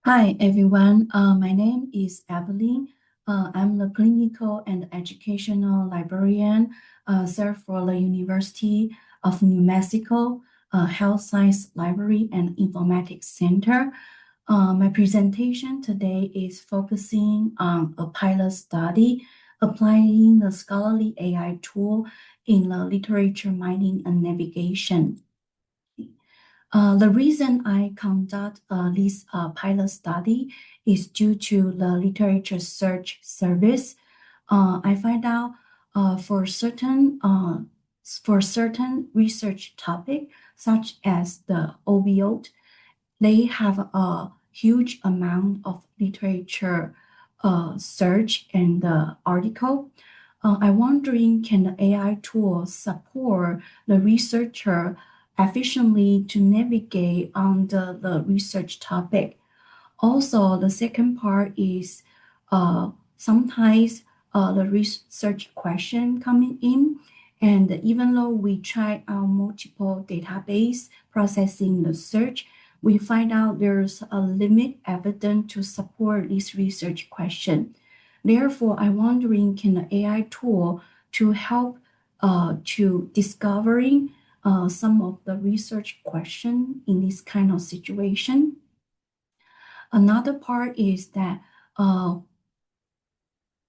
Hi, everyone. My name is Evelyn. I'm the clinical and educational librarian served for the University of New Mexico Health Science Library and Informatics Center. My presentation today is focusing on a pilot study applying the scholarly AI tool in the literature mining and navigation. The reason I conduct this pilot study is due to the literature search service. I find out for certain research topic, such as the opioid, they have a huge amount of literature search and article. I'm wondering, can the AI tool support the researcher efficiently to navigate on the research topic? Also, the second part is sometimes the research question coming in, and even though we try out multiple database processing the search, we find out there's a limit evidence to support this research question. Therefore, I'm wondering, can the AI tool to help to discovering some of the research question in this kind of situation? Another part is that uh,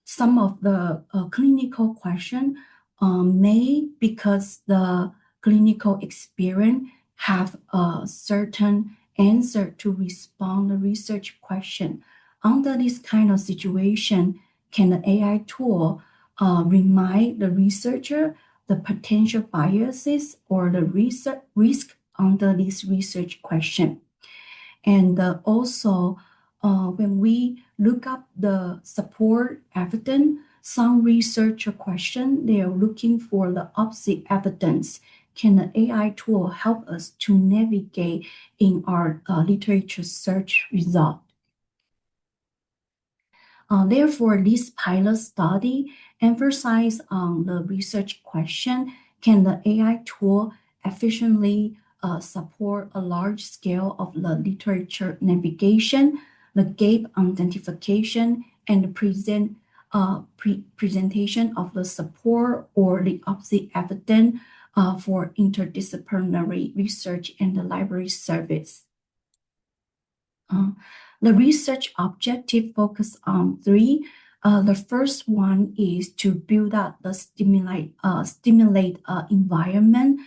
some of the clinical question may, because the clinical experience have a certain answer to respond the research question. Under this kind of situation, can the AI tool remind the researcher the potential biases or the research risk under this research question? And also, when we look up the support evidence, some researcher question, they are looking for the opposite evidence. Can the AI tool help us to navigate in our literature search result? Therefore, this pilot study emphasizes on the research question, can the AI tool efficiently support a large scale of the literature navigation, the gap identification, and the presentation of the support or the opposite evidence for interdisciplinary research and the library service. Uh, the research objective focus on three. The first one is to build up the stimulate environment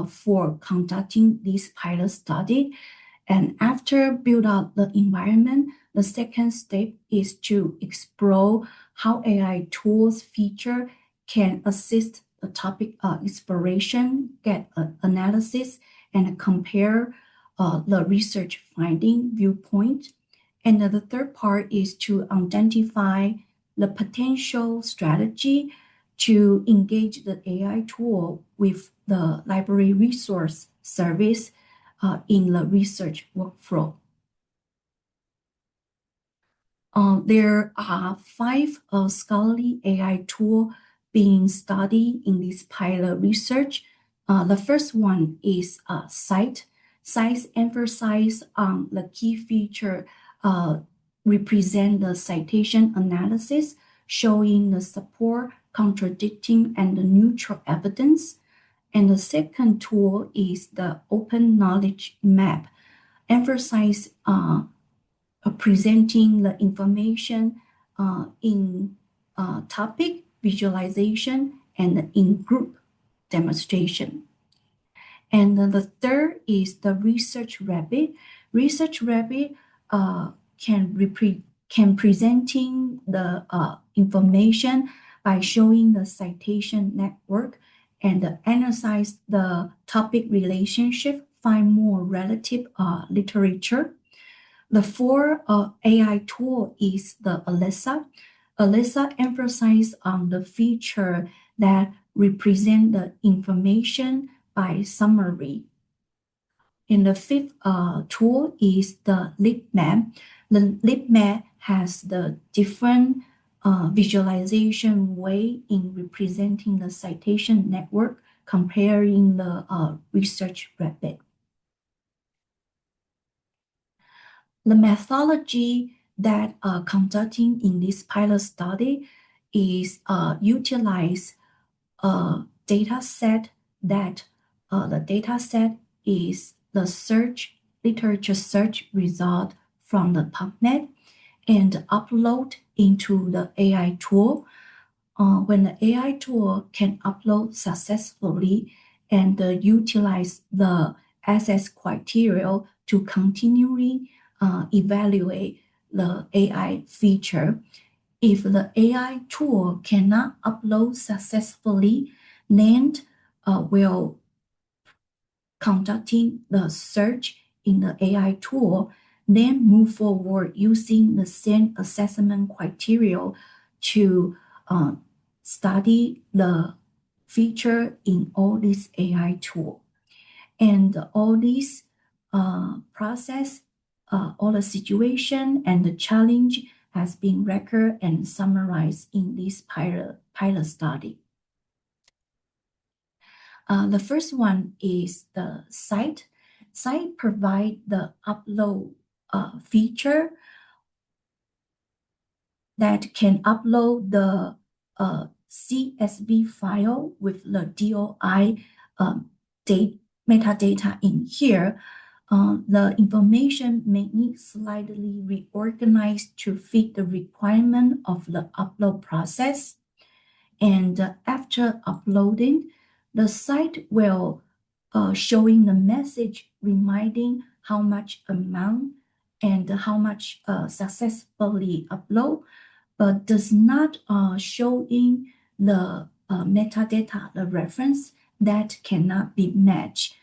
for conducting this pilot study. And after build out the environment, the second step is to explore how AI tools feature can assist the topic exploration, get analysis, and compare the research finding viewpoint. And the third part is to identify the potential strategy to engage the AI tool with the library resource service in the research workflow. There are five scholarly AI tools being studied in this pilot research. The first one is CITE. CITE emphasizes on the key feature represent the citation analysis, showing the support, contradicting, and the neutral evidence. And the second tool is the Open Knowledge Map, emphasize presenting the information in topic visualization and in group demonstration. And the third is the Research Rabbit. Research Rabbit can presenting the information by showing the citation network and analyze the topic relationship, find more relative literature. The fourth AI tool is the Alexa. Alexa emphasizes on the feature that represent the information by summary. And the fifth tool is the Lip Map. The Lip Map has the different visualization way in representing the citation network, comparing the research rabbit. The methodology that conducting in this pilot study is utilize a data set that the data set is the search literature search result from the PubMed and upload into the AI tool. When the AI tool can upload successfully and utilize the access criteria to continually evaluate the AI feature. If the AI tool cannot upload successfully, then will conducting the search in the AI tool, then move forward using the same assessment criteria to uh, study the feature in all these AI tool. And all these process, all the situation and the challenge has been recorded and summarized in this pilot study. The first one is the site. Site provide the upload feature that can upload the CSV file with the DOI date, metadata in here. The information may need slightly reorganized to fit the requirement of the upload process. And after uploading, the site will showing the message reminding how much amount and how much successfully upload, but does not show in the metadata, the reference that cannot be matched.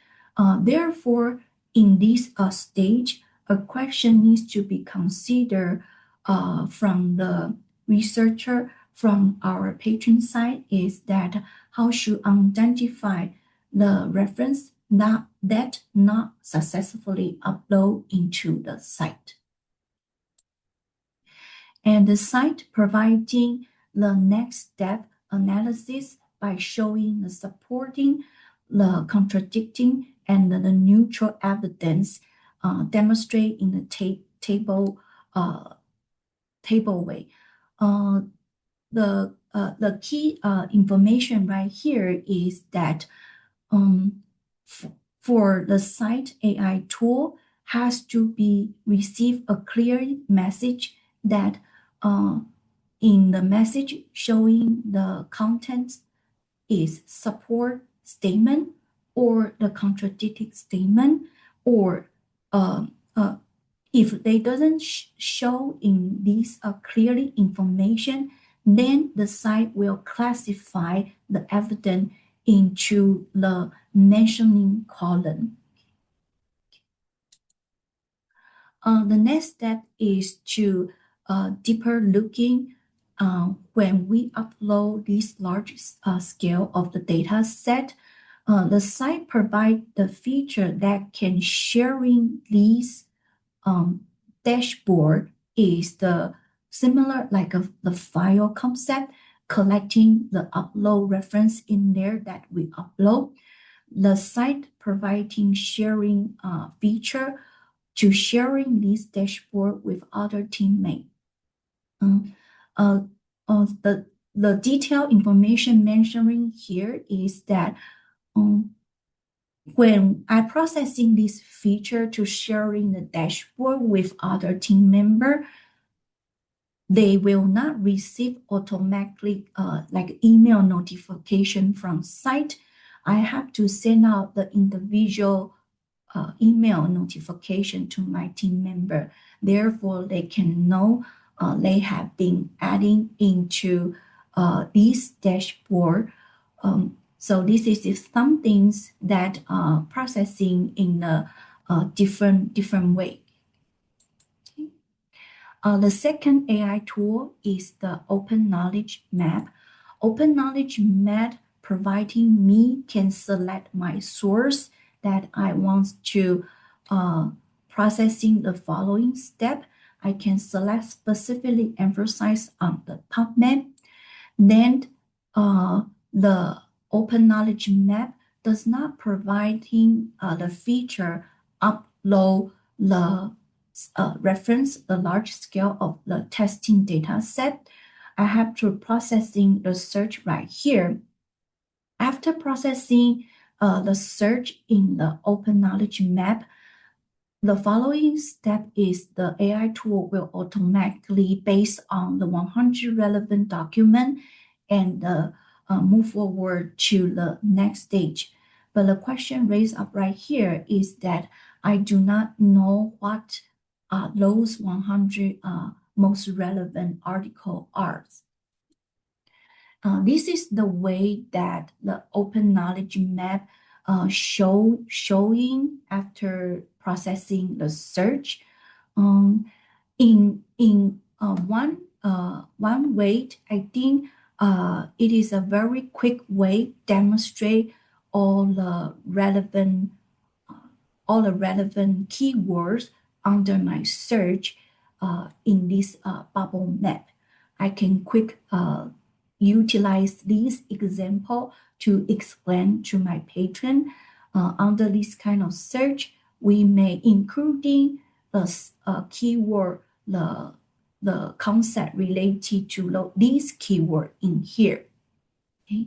Therefore, in this stage, a question needs to be considered from the researcher from our patron side is that how should identify the reference that not successfully upload into the site. And the site providing the next step analysis by showing the supporting, the contradicting, and the neutral evidence demonstrate in the table way. The key information right here is that for the site AI tool has to be receive a clear message that in the message showing the contents is support statement or the contradicting statement or if they doesn't show in this clearly information, then the site will classify the evidence into the mentioning column. The next step is to deeper looking when we upload this large scale of the data set. The site provide the feature that can sharing these dashboard is the similar like the file concept, collecting the upload reference in there that we upload. The site providing sharing feature to sharing this dashboard with other teammates. Uh, the detailed information mentioning here is that when I processing this feature to sharing the dashboard with other team member, they will not receive automatically like email notification from site. I have to send out the individual email notification to my team member. Therefore, they can know they have been adding into this dashboard. So this is some things that processing in a different way. The second AI tool is the Open Knowledge Map. Open Knowledge Map providing me can select my source that I want to processing the following step. I can select specifically emphasize on the PubMed. Then the Open Knowledge Map does not providing the feature upload the reference the large scale of the testing data set, I have to processing the search right here. After processing the search in the open knowledge map, the following step is the AI tool will automatically, based on the 100 relevant document, and move forward to the next stage. But the question raised up right here is that I do not know what those 100 most relevant article are. This is the way that the open knowledge map showing after processing the search. In one way, I think it is a very quick way demonstrate all the relevant all the relevant keywords under my search in this bubble map. I can quick utilize this example to explain to my patron. Under this kind of search, we may including the keyword, the concept related to this keyword in here. Okay.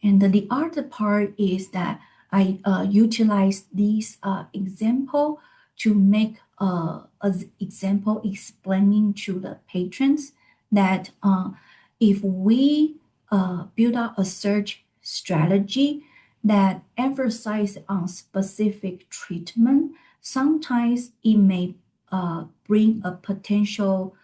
And the other part is that I utilize this example to make an example explaining to the patrons that if we build out a search strategy that emphasizes on specific treatment, sometimes it may bring a uh, potential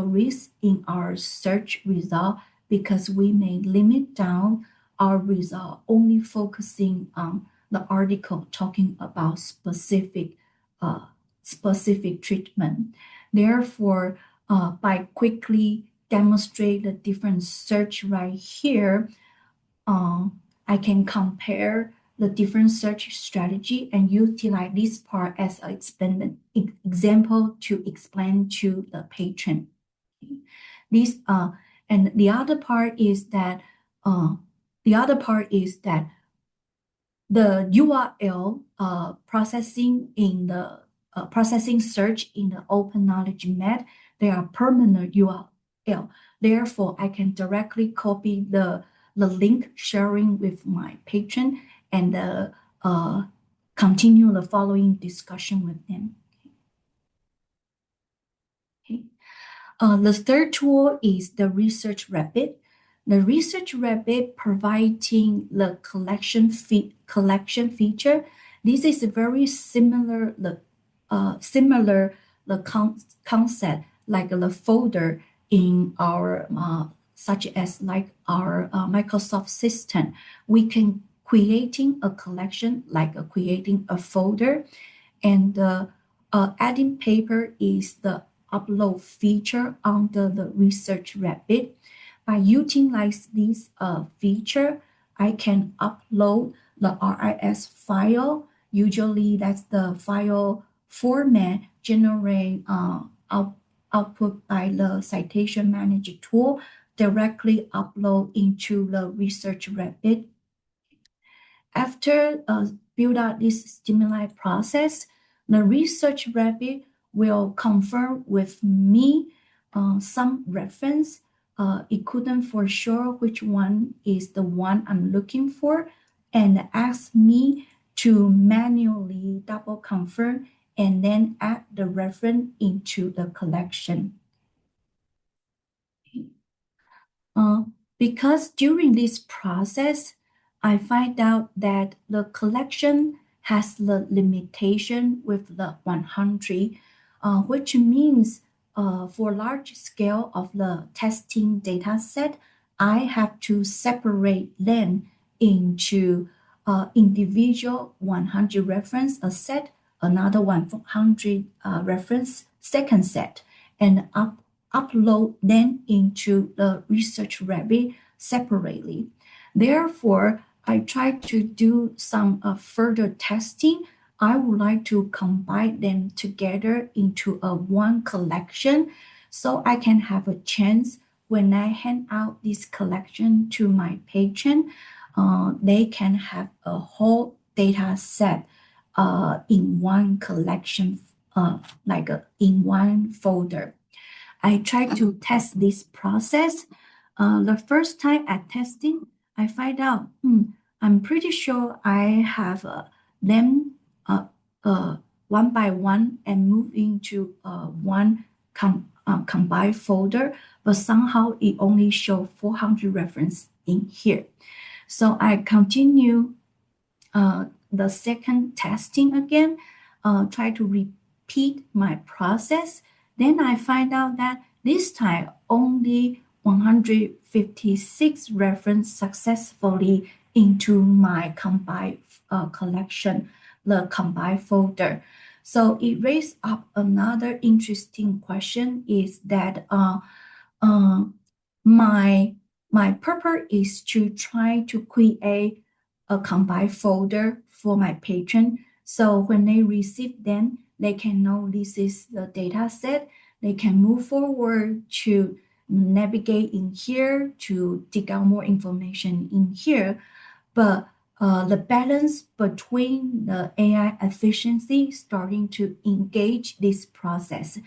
risk in our search result because we may limit down our result only focusing on the article talking about specific treatment. Therefore, by quickly demonstrate the different search right here, I can compare the different search strategy and utilize this part as an example to explain to the patron. This and the other part is that uh, the URL processing search in the open knowledge map, they are permanent URL. Therefore, I can directly copy the link sharing with my patron and continue the following discussion with them. Okay. The third tool is the Research Rabbit. The Research Rabbit providing the collection feature. This is very similar concept like the folder in our such as like our Microsoft system. We can creating a collection like creating a folder, and the adding paper is the upload feature under the Research Rabbit. By utilizing this feature, I can upload the RIS file. Usually, that's the file format generate output by the citation manager tool directly upload into the Research Rabbit. After build out this stimuli process, the Research Rabbit will confirm with me some reference. It couldn't for sure which one is the one I'm looking for, and ask me to manually double confirm and then add the reference into the collection. Uh, because during this process, I find out that the collection has the limitation with the 100, which means for large scale of the testing data set, I have to separate them into individual 100 reference a set, another 100 reference second set, and upload them into the Research Rabbit separately. Therefore, I try to do some further testing. I would like to combine them together into a one collection so I can have a chance when I hand out this collection to my patient, they can have a whole data set in one collection, in one folder. I tried to test this process. The first time at testing, I find out, I'm pretty sure I have them uh, uh, one by one and move into one combined folder, but somehow it only show 400 reference in here. So I continue the second testing again, try to repeat my process. Then I find out that this time only 156 reference successfully into my combined collection, the combined folder. So it raised up another interesting question is that uh, my my purpose is to try to create a combined folder for my patron. So when they receive them, they can know this is the data set. They can move forward to navigate in here to dig out more information in here. But the balance between the AI efficiency starting to engage this process.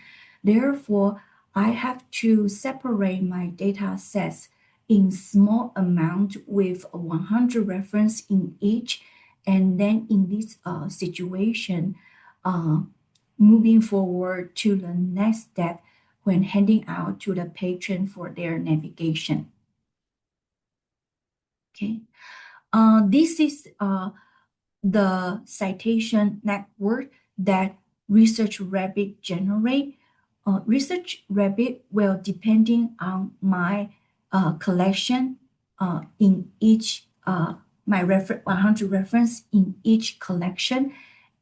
Therefore, I have to separate my data sets in small amount with 100 reference in each. And then in this situation, uh, moving forward to the next step when handing out to the patron for their navigation. Okay. This is the citation network that Research Rabbit generate. Research Rabbit will depending on my collection in each my 100 reference in each collection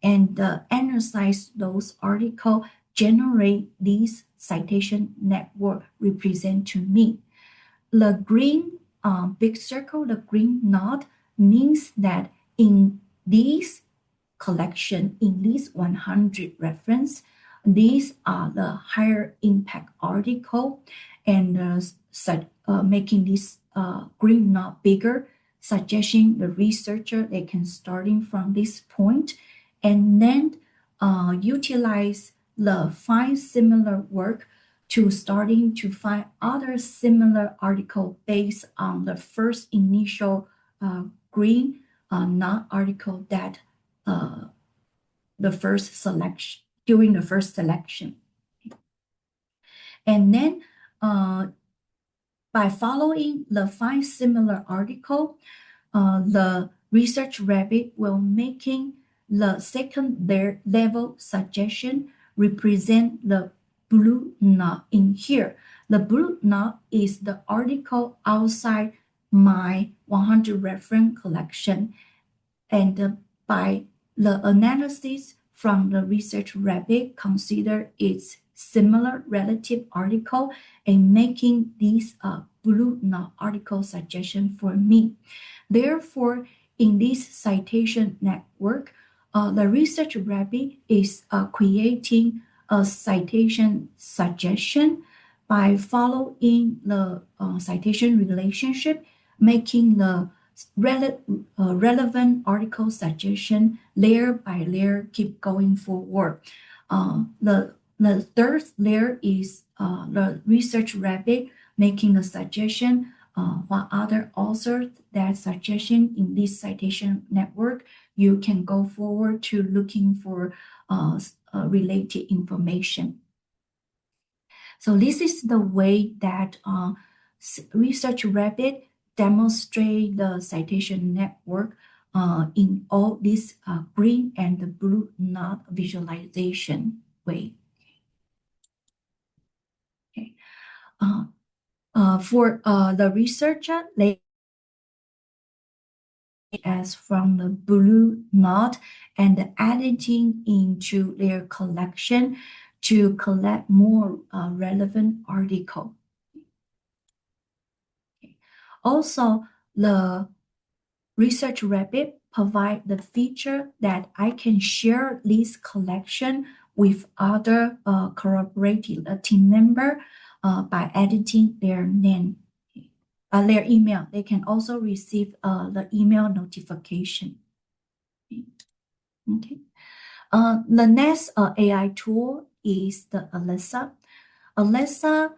and analyze those article generate these citation network represent to me. The green big circle, the green knot, means that in these collection, in these 100 reference, these are the higher impact article and making this green knot bigger, suggesting the researcher they can starting from this point and then utilize the find similar work to starting to find other similar article based on the first initial green knot article that the first selection during the first selection. And then by following the find similar article, the research rabbit will making the second level suggestion represent the blue knot in here. The blue knot is the article outside my 100 reference collection. And by the analysis from the research rabbit consider its similar relative article and making these blue knot article suggestion for me. Therefore, in this citation network, the research rabbit is creating a citation suggestion by following the citation relationship, making the relevant article suggestion layer by layer keep going forward. The third layer is the research rabbit making a suggestion what other authors that suggestion in this citation network, you can go forward to looking for related information. So this is the way that Research Rabbit demonstrate the citation network in all this green and the blue knot visualization way. Okay. For the researcher, they as from the blue knot and editing into their collection to collect more relevant article. Also, the Research Rabbit provide the feature that I can share this collection with other collaborative team member by editing their name, their email. They can also receive the email notification. Okay. The next AI tool is the Alexa. Alexa,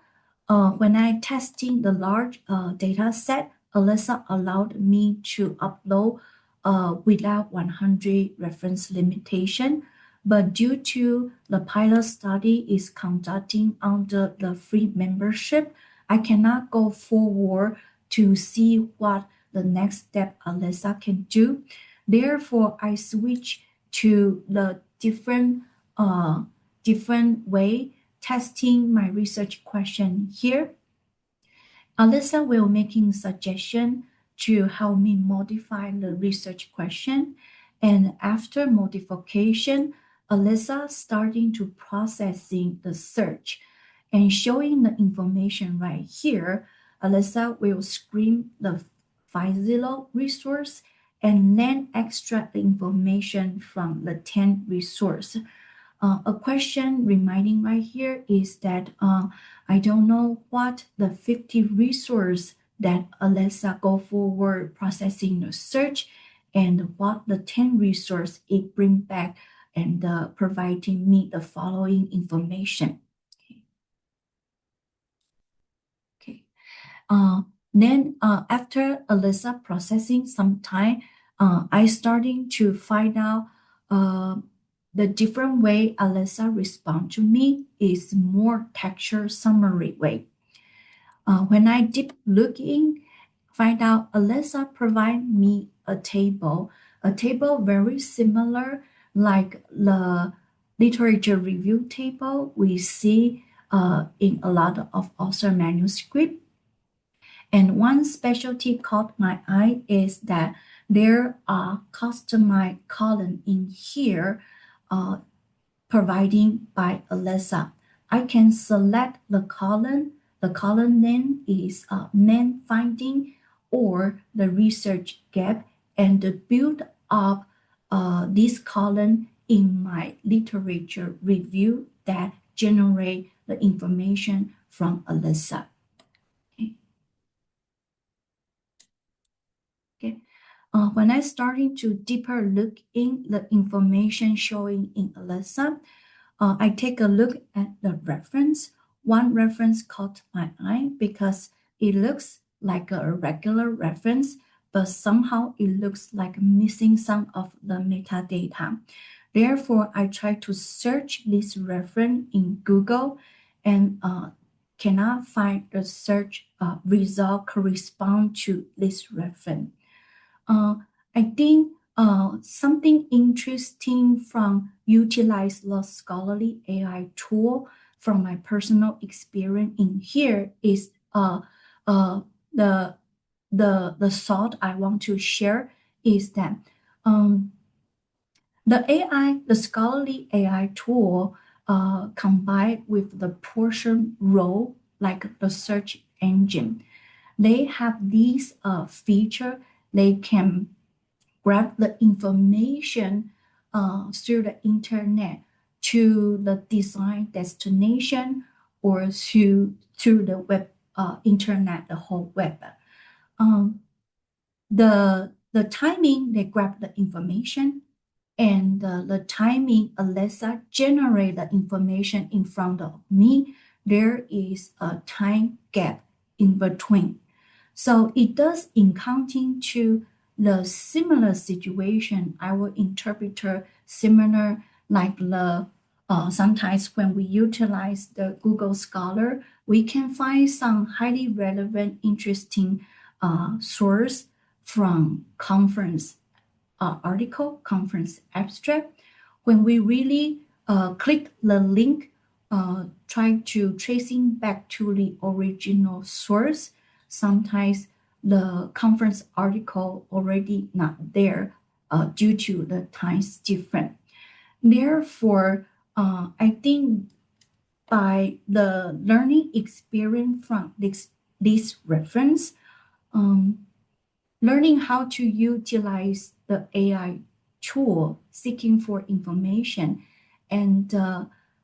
when I testing the large data set, Alexa allowed me to upload without 100 reference limitation. But due to the pilot study is conducting under the free membership, I cannot go forward to see what the next step Alexa can do. Therefore, I switch to the uh, different way testing my research question here. Alyssa will making suggestion to help me modify the research question. And after modification, Alyssa starting to processing the search and showing the information right here. Alyssa will screen the Physilo resource and then extract the information from the 10 resource. A question reminding right here is that I don't know what the 50 resource that Alexa go forward processing the search and what the 10 resource it bring back and providing me the following information. Okay. Uh, then after Alyssa processing some time, I starting to find out uh, the different way Alyssa respond to me is more texture summary way. When I deep looking, find out Alyssa provide me a table very similar like the literature review table we see in a lot of author manuscript. And one specialty caught my eye is that there are customized column in here uh, providing by Alexa. I can select the column. The column name is main finding or the research gap and build up this column in my literature review that generate the information from Alexa. Okay. Okay. When I starting to deeper look in the information showing in Alexa, I take a look at the reference. One reference caught my eye because it looks like a regular reference, but somehow it looks like missing some of the metadata. Therefore, I try to search this reference in Google and cannot find the search result correspond to this reference. Uh, I think something interesting from utilize the scholarly AI tool from my personal experience in here is uh, the the thought I want to share is that um, the scholarly AI tool combined with the portion role like the search engine, they have these feature. They can grab the information through the internet to the design destination or to the web internet, the whole web. Um, the timing they grab the information and the timing Alexa generate the information in front of me, there is a time gap in between. So it does encounter to the similar situation. I will interpret her similar like the sometimes when we utilize the Google Scholar, we can find some highly relevant, interesting source from conference article, conference abstract. When we really click the link, try to tracing back to the original source, sometimes the conference article already not there due to the times different. Therefore, I think by the learning experience from this reference, um, learning how to utilize the AI tool, seeking for information, and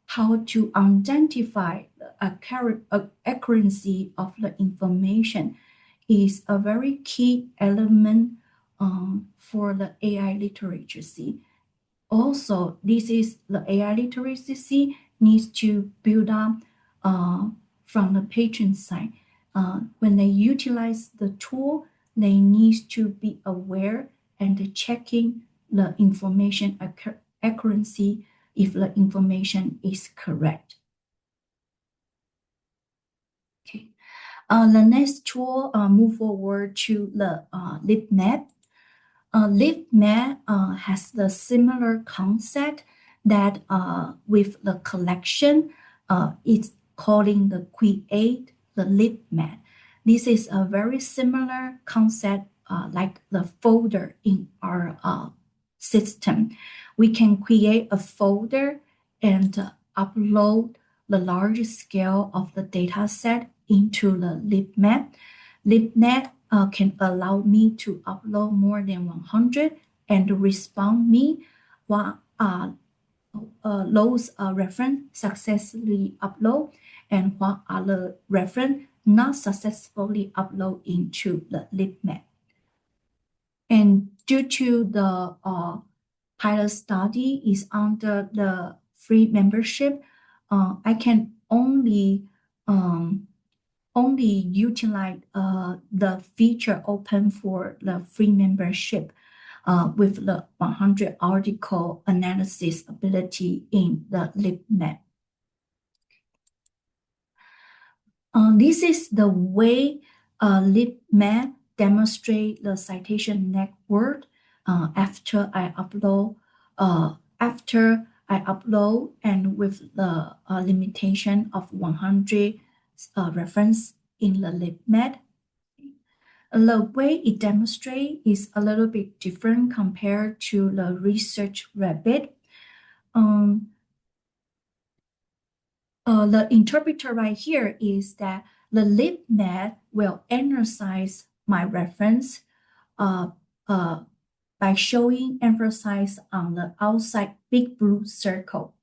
how to identify the accuracy of the information is a very key element for the AI literacy. also, this is the AI literacy needs to build up uh, from the patron side. When they utilize the tool, they need to be aware and checking the information accuracy if the information is correct. Okay. The next tool move forward to the lead map. LiveMap has the similar concept that with the collection, it's calling the create the LiveMap. This is a very similar concept like the folder in our system. We can create a folder and upload the large scale of the data set into the LibMap. LibMap can allow me to upload more than 100 and respond me what those reference successfully upload and what other reference not successfully upload into the LibMap. And due to the pilot study is under the free membership, I can only utilize the feature open for the free membership with the 100 article analysis ability in the LibMap. This is the way LibMap demonstrate the citation network after I upload. And with the limitation of 100 reference in the LibMap. The way it demonstrates is a little bit different compared to the Research Rabbit. The interpreter right here is that the LibMap will emphasize my reference by showing emphasis on the outside big blue circle,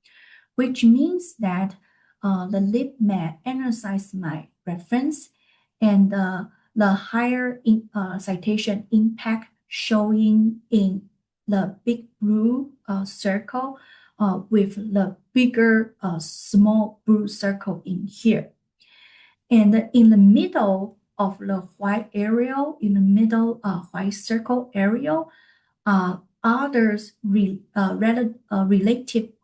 which means that the LibMap emphasizes my reference and the higher citation impact showing in the big blue circle with the bigger small blue circle in here. And in the middle of the white area, in the middle white circle area, others related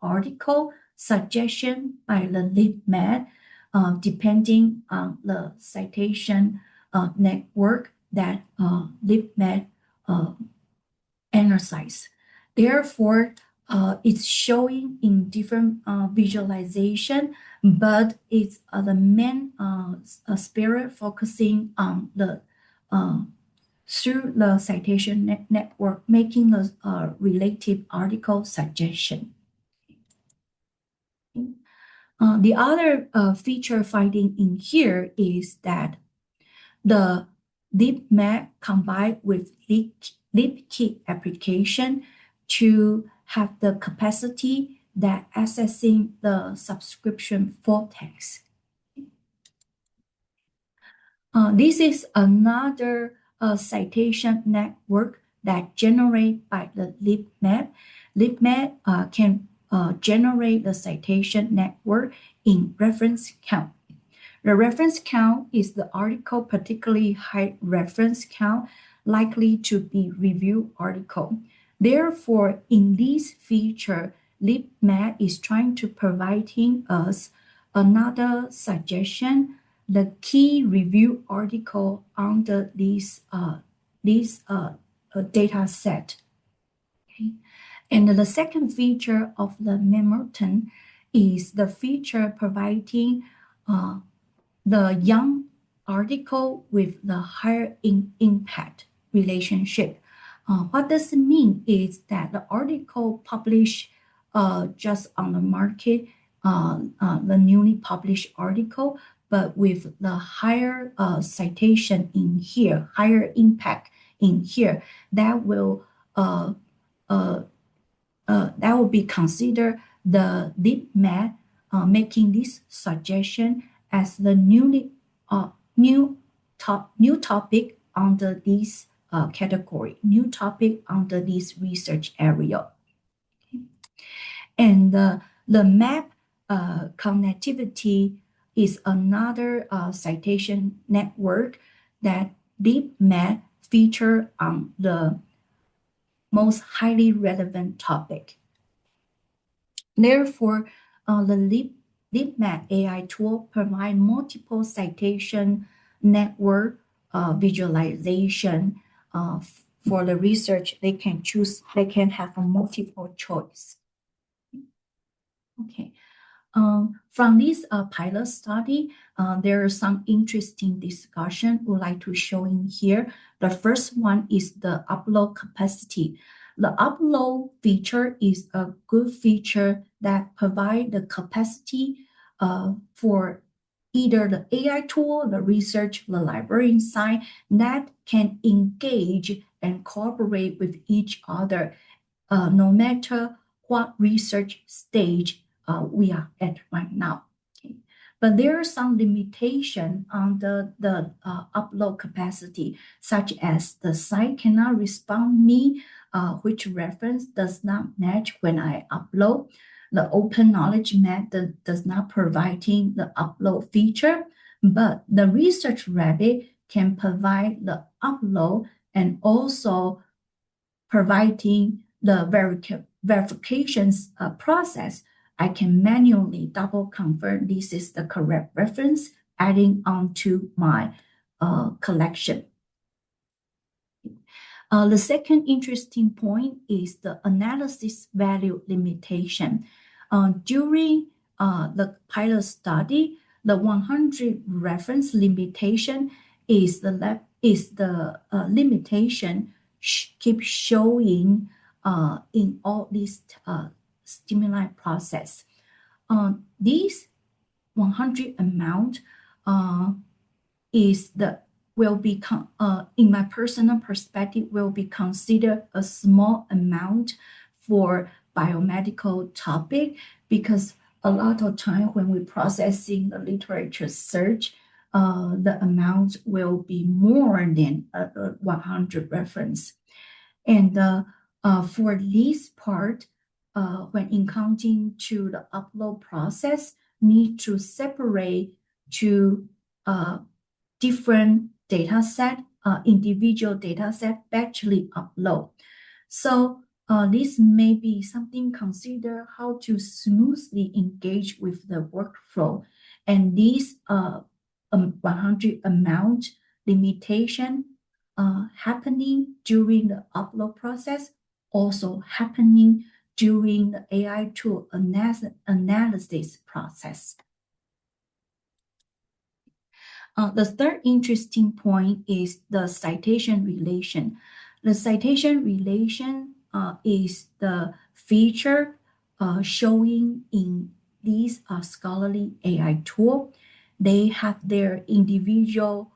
article suggestion by the LibMap depending on the citation network that LibMap analyze. Therefore, it's showing in different visualization, but it's the main spirit focusing on the through the citation network, making the related article suggestion. The other feature finding in here is that the LibMap combined with LibKit application to have the capacity that accessing the subscription full text. This is another citation network that generate by the LibMap. LibMap can generate the citation network in reference count. The reference count is the article particularly high reference count likely to be review article. Therefore, in this feature, LibMap is trying to providing us another suggestion, the key review article under this data set. Okay. And the second feature of the Memoton is the feature providing the young article with the higher impact relationship. What does it mean is that the article published just on the market, the newly published article, but with the higher citation in here, higher impact in here, that will be considered the LibMap making this suggestion as the new topic under this category, new topic under this research area. And the map connectivity is another citation network that DeepMap feature on the most highly relevant topic. Therefore, the LeapMap AI tool provide multiple citation network visualization for the research. They can choose, they can have a multiple choice. Okay. From this pilot study, there are some interesting discussion we'd like to show in here. The first one is the upload capacity. The upload feature is a good feature that provide the capacity for either the AI tool, the research, the library inside that can engage and cooperate with each other no matter what research stage we are at right now. Okay. But there are some limitation on the upload capacity, such as the site cannot respond me which reference does not match when I upload. The open knowledge method does not providing the upload feature, but the research rabbit can provide the upload and also providing the verifications process. I can manually double confirm this is the correct reference, adding on to my collection. The second interesting point is the analysis value limitation. During the pilot study, the 100 reference limitation is the limitation keep showing in all these stimuli process. This 100 amount is the will be in my personal perspective will be considered a small amount for biomedical topic because a lot of time when we processing the literature search, the amount will be more than 100 reference. And for this part, when encountering to the upload process, need to separate to different data set, individual data set actually upload. So this may be something consider how to smoothly engage with the workflow. And this 100 amount limitation happening during the upload process, also happening during the AI tool analysis process. The third interesting point is the citation relation. The citation relation is the feature showing in these scholarly AI tool. They have their individual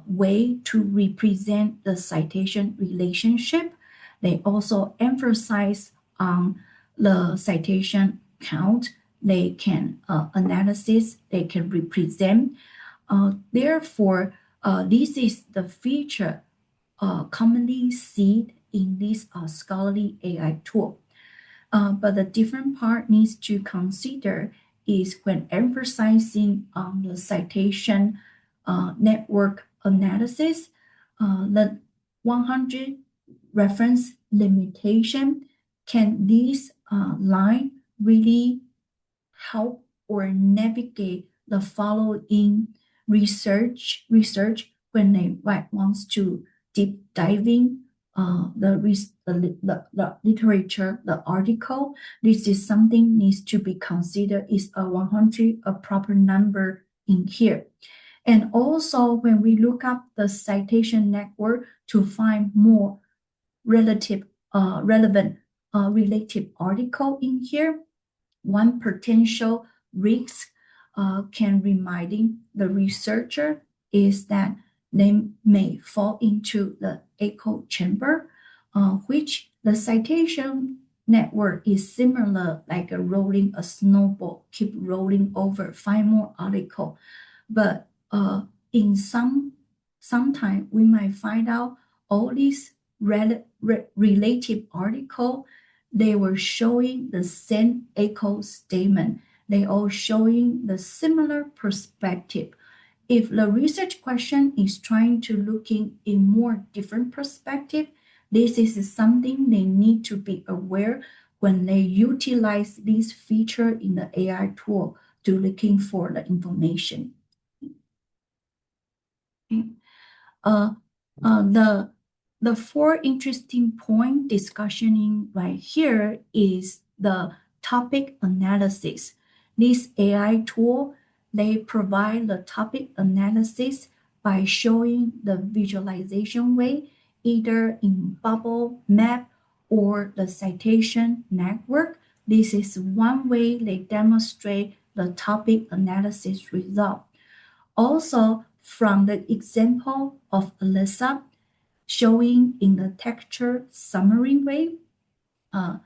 way to represent the citation relationship. They also emphasize on the citation count. They can analysis, they can represent. Therefore, this is the feature commonly seen in this scholarly AI tool. But the different part needs to consider is when emphasizing on the citation network analysis, the 100 reference limitation, can this line really help or navigate the following research when they wants to deep diving the literature, the article. This is something needs to be considered. Is a 100 a proper number in here? And also when we look up the citation network to find more relevant related article in here, one potential risk can reminding the researcher is that they may fall into the echo chamber, which the citation network is similar like a snowball, keep rolling over, find more article. But in sometime we might find out all these related article they were showing the same echo statement. They all showing the similar perspective. If the research question is trying to looking in more different perspective, this is something they need to be aware when they utilize this feature in the AI tool to looking for the information. Okay. Uh, the four interesting point discussioning right here is the topic analysis. This AI tool, they provide the topic analysis by showing the visualization way, either in bubble, map, or the citation network. This is one way they demonstrate the topic analysis result. Also, from the example of Alyssa showing in the texture summary way, uh,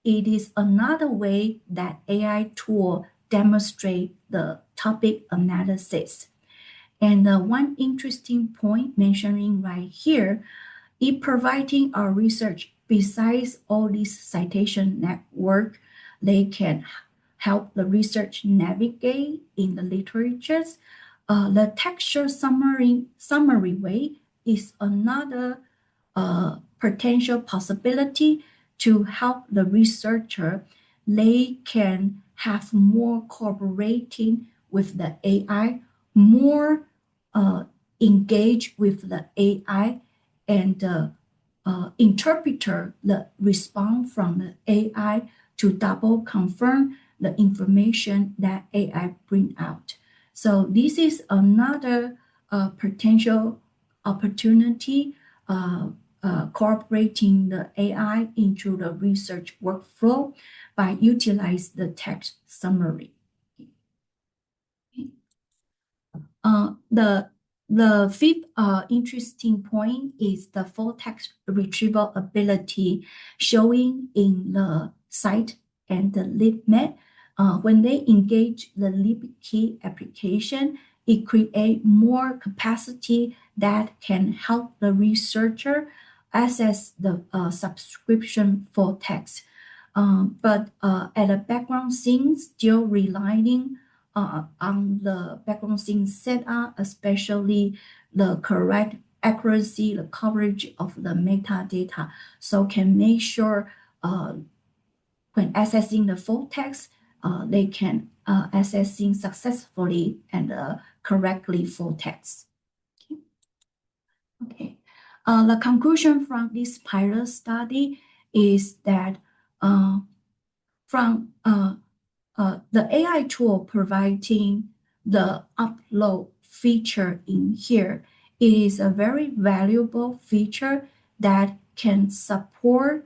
it is another way that AI tool demonstrate the topic analysis. And one interesting point mentioning right here, it providing our research besides all this citation network, they can help the research navigate in the literatures. The texture summary way is another potential possibility to help the researcher. They can have more cooperating with the AI, more uh, engage with the AI, and interpreter the response from the AI to double confirm the information that AI bring out. So this is another potential opportunity incorporating the AI into the research workflow by utilize the text summary. The fifth interesting point is the full text retrieval ability showing in the site and the LibMed. When they engage the LibKey application, it creates more capacity that can help the researcher access the subscription full text. But at a background scene, still relying on the background scene setup, especially the correct accuracy, the coverage of the metadata, so can make sure when accessing the full text, they can accessing successfully and correctly full text. Okay. The conclusion from this pilot study is that from the AI tool providing the upload feature in here, it is a very valuable feature that can support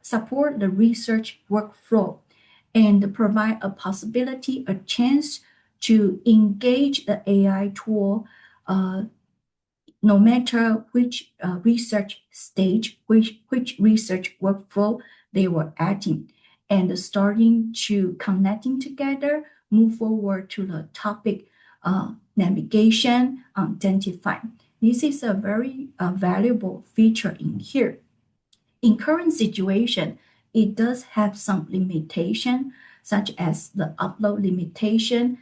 support the research workflow and provide a possibility, a chance to engage the AI tool no matter which research stage, which research workflow they were at in, and starting to connecting together, move forward to the topic navigation, identify. This is a very valuable feature in here. In current situation, it does have some limitation, such as the upload limitation,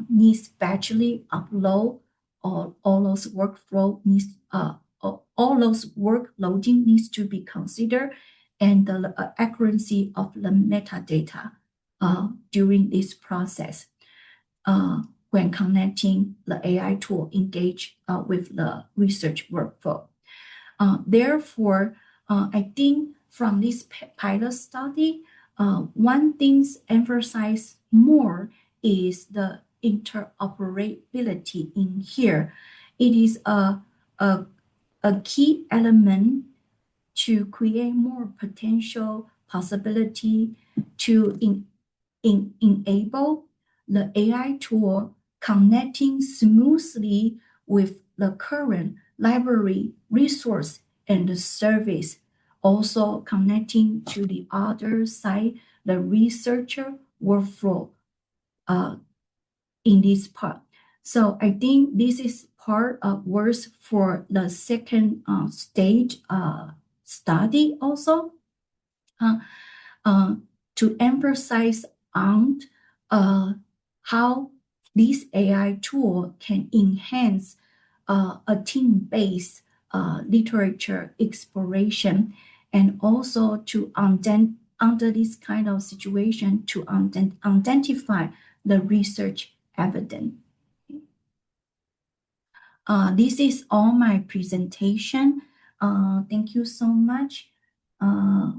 needs batchly upload, or all those workflow needs, all those work loading needs to be considered, and the accuracy of the metadata during this process when connecting the AI tool engage with the research workflow. Therefore, I think from this pilot study, one thing emphasized more is the interoperability in here. It is a, a key element to create more potential possibility to enable the AI tool connecting smoothly with the current library resource and the service, also connecting to the other side, the researcher workflow in this part. So I think this is part of works for the second stage study also. uh, uh, to emphasize on how this AI tool can enhance a team-based literature exploration, and also to under this kind of situation to identify the research evidence. This is all my presentation. Thank you so much. Uh,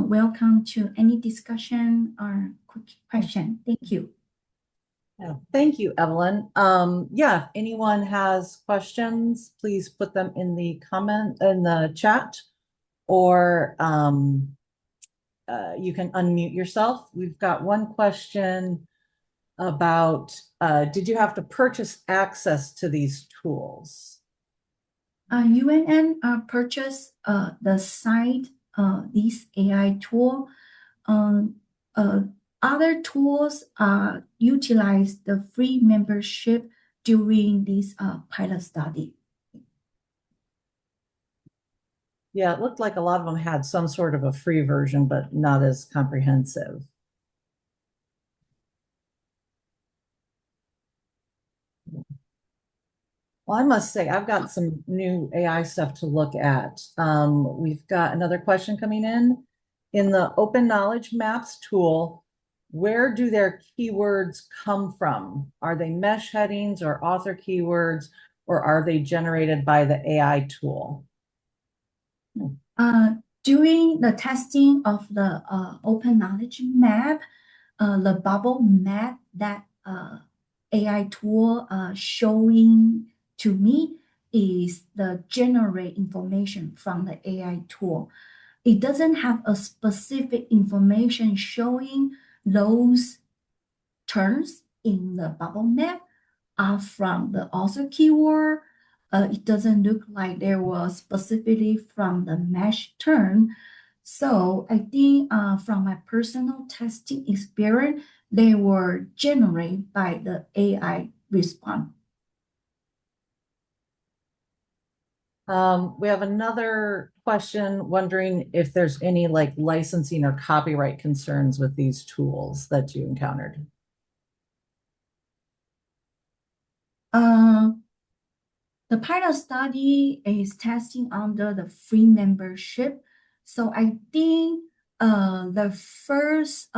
welcome to any discussion or quick question. Thank you. Yeah, thank you, Evelyn. Yeah, if anyone has questions, please put them in the chat, or you can unmute yourself. We've got one question about, did you have to purchase access to these tools? UNN purchased the site, this AI tool. Um, Other tools utilize the free membership during this pilot study. Yeah, it looked like a lot of them had some sort of a free version, but not as comprehensive. Well, I must say, I've got some new AI stuff to look at. We've got another question coming in. In the Open Knowledge Maps tool, where do their keywords come from? Are they mesh headings or author keywords, or are they generated by the AI tool? During the testing of the Open Knowledge Map, the bubble map that AI tool showing to me is the generate information from the AI tool. It doesn't have a specific information showing those terms in the bubble map are from the author keyword. It doesn't look like there was specifically from the mesh term. So I think from my personal testing experience, they were generated by the AI response. We have another question wondering if there's any like licensing or copyright concerns with these tools that you encountered. Uh, the pilot study is testing under the free membership. So I think the first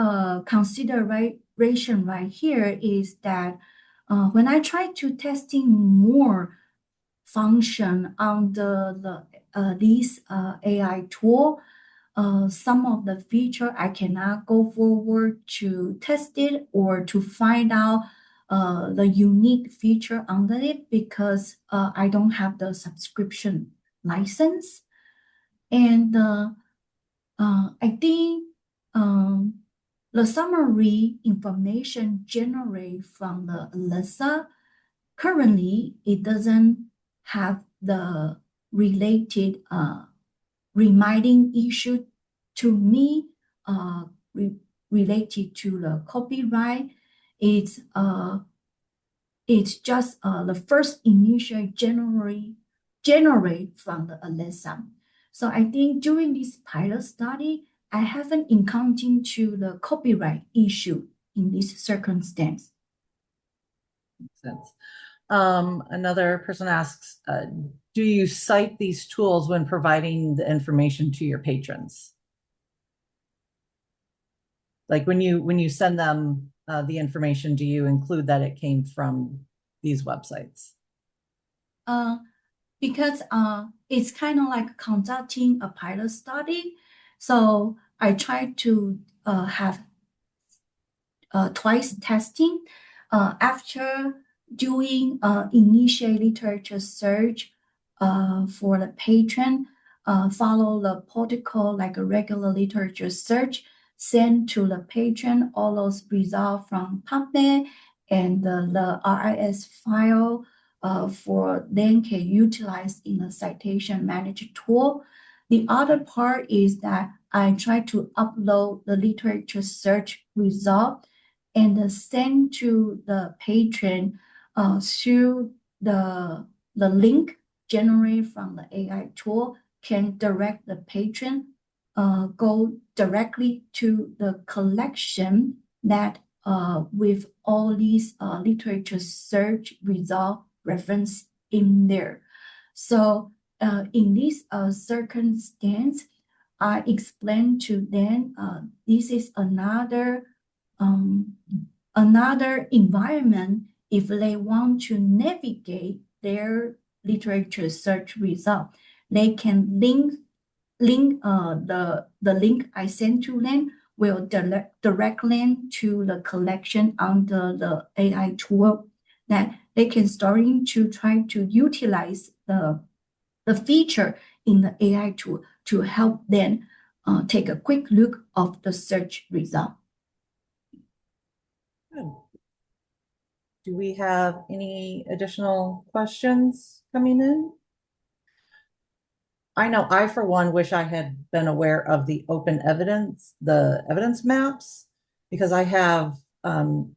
consideration right here is that when I try to testing more function under this AI tool, some of the feature I cannot go forward to test it or to find out the unique feature under it because I don't have subscription license. And I think the summary information generated from the Alexa, currently it doesn't have the related reminding issue to me related to the copyright. It's just the first initial generate from the Alexa. So I think during this pilot study, I haven't encountered to the copyright issue in this circumstance. Makes sense. Another person asks, do you cite these tools when providing the information to your patrons? Like when you send them the information, do you include that it came from these websites? Because it's kind of like conducting a pilot study. So I try to have twice testing. After doing initial literature search for the patron, follow the protocol like a regular literature search, send to the patron all those results from PubMed and the RIS file for then can utilize in a citation manager tool. The other part is that I try to upload the literature search result and send to the patron through the link generated from the AI tool can direct the patron go directly to the collection that with all these literature search result reference in there. So in this circumstance, I explained to them this is um, another environment if they want to navigate their literature search result. They can the link I sent to them will direct them to the collection under the AI tool that they can starting to try to utilize the feature in the AI tool to help them take a quick look of the search result. Good. Do we have any additional questions coming in? I know I, for one, wish I had been aware of the the evidence maps, because I have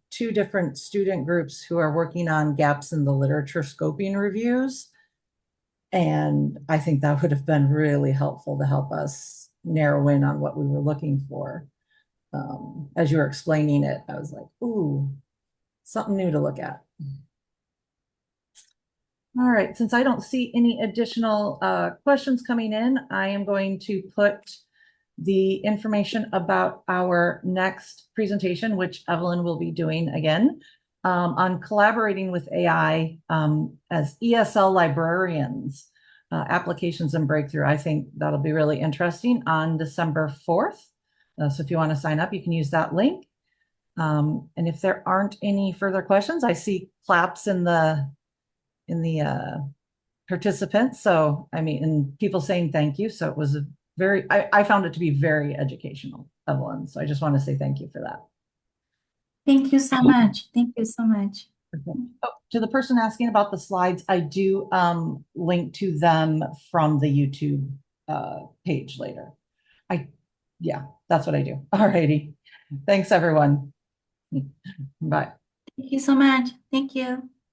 two different student groups who are working on gaps in the literature scoping reviews. And I think that would have been really helpful to help us narrow in on what we were looking for. As you were explaining it, I was like, ooh, something new to look at. All right, since I don't see any additional questions coming in, I am going to put the information about our next presentation, which Evelyn will be doing again, on collaborating with AI as ESL librarians, applications and breakthrough. I think that'll be really interesting on December 4th. So if you want to sign up, you can use that link. And if there aren't any further questions, I see claps in the participants. So, I mean, and people saying thank you. So it was a I found it to be very educational, Evelyn. So I just want to say thank you for that. Thank you so much. Thank you so much. Okay. Oh, to the person asking about the slides, I do link to them from the YouTube page later. Yeah, that's what I do. All righty. Thanks, everyone. Bye. Thank you so much. Thank you.